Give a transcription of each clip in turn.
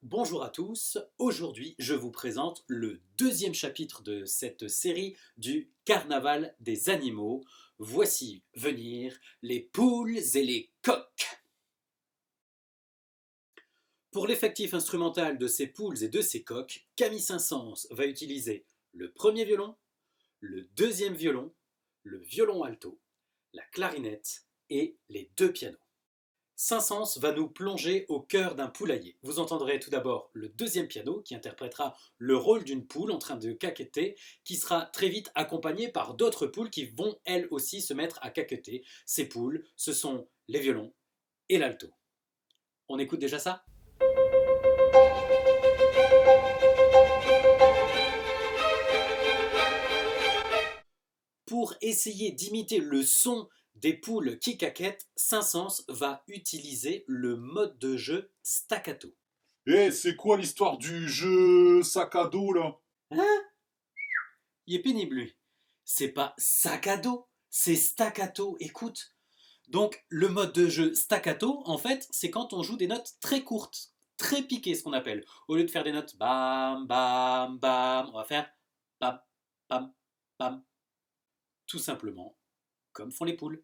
Bonjour à tous, aujourd'hui je vous présente le deuxième chapitre de cette série du Carnaval des animaux. Voici venir les poules et les coqs. Pour l'effectif instrumental de ces poules et de ces coqs, Camille Saint-Saëns va utiliser le premier violon, le deuxième violon, le violon alto, la clarinette et les deux pianos. Saint-Saëns va nous plonger au cœur d'un poulailler. Vous entendrez tout d'abord le deuxième piano qui interprétera le rôle d'une poule en train de caqueter, qui sera très vite accompagné par d'autres poules qui vont elles aussi se mettre à caqueter. Ces poules, ce sont les violons et l'alto. On écoute déjà ça ? Pour essayer d'imiter le son des poules qui caquettent, Saint-Saëns va utiliser le mode de jeu staccato. C'est quoi l'histoire du jeu sac à dos là? Hein ? Il est pénible lui. C'est pas sac à dos, c'est staccato, écoute. Donc le mode de jeu staccato, en fait, c'est quand on joue des notes très courtes, très piquées ce qu'on appelle. Au lieu de faire des notes bam, bam, bam, on va faire bam, bam, bam. Tout simplement, comme font les poules.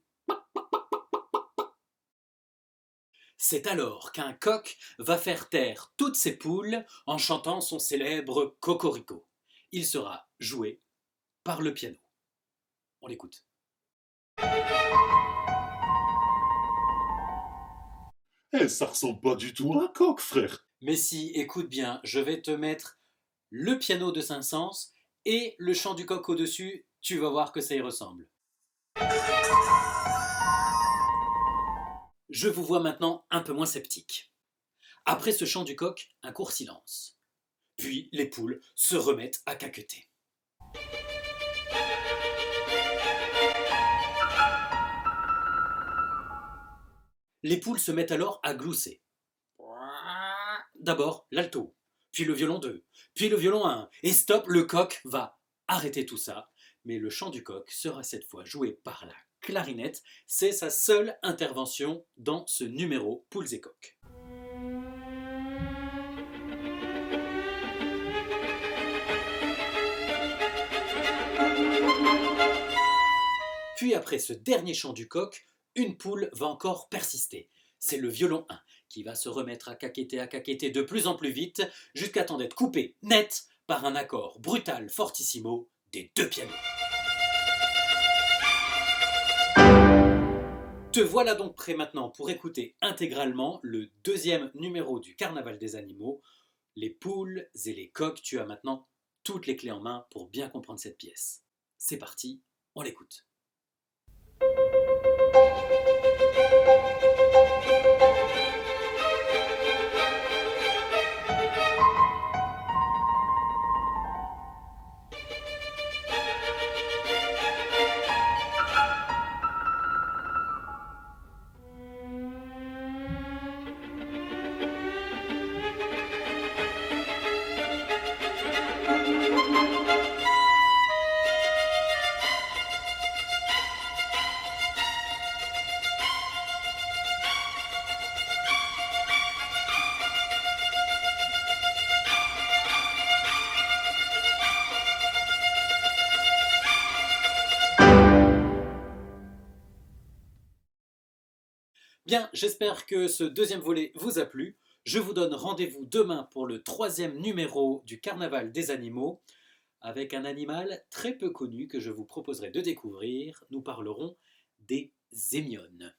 C'est alors qu'un coq va faire taire toutes ses poules en chantant son célèbre cocorico. Il sera joué par le piano. On l'écoute. Ça ressemble pas du tout à un coq, frère. Mais si, écoute bien, je vais te mettre le piano de Saint-Saëns et le chant du coq au-dessus, tu vas voir que ça y ressemble. Je vous vois maintenant un peu moins sceptique. Après ce chant du coq, un court silence. Puis les poules se remettent à caqueter. Les poules se mettent alors à glousser. D'abord l'alto, puis le violon 2, puis le violon 1, et stop, le coq va arrêter tout ça, mais le chant du coq sera cette fois joué par la clarinette, c'est sa seule intervention dans ce numéro Poules et coqs. Puis après ce dernier chant du coq, une poule va encore persister. C'est le violon 1 qui va se remettre à caqueter de plus en plus vite jusqu'à temps d'être coupé net par un accord brutal fortissimo des deux pianos. Te voilà donc prêt maintenant pour écouter intégralement le deuxième numéro du Carnaval des animaux, les poules et les coqs. Tu as maintenant toutes les clés en main pour bien comprendre cette pièce. C'est parti, on l'écoute. Bien, j'espère que ce deuxième volet vous a plu. Je vous donne rendez-vous demain pour le troisième numéro du Carnaval des animaux avec un animal très peu connu que je vous proposerai de découvrir. Nous parlerons des hémionnes.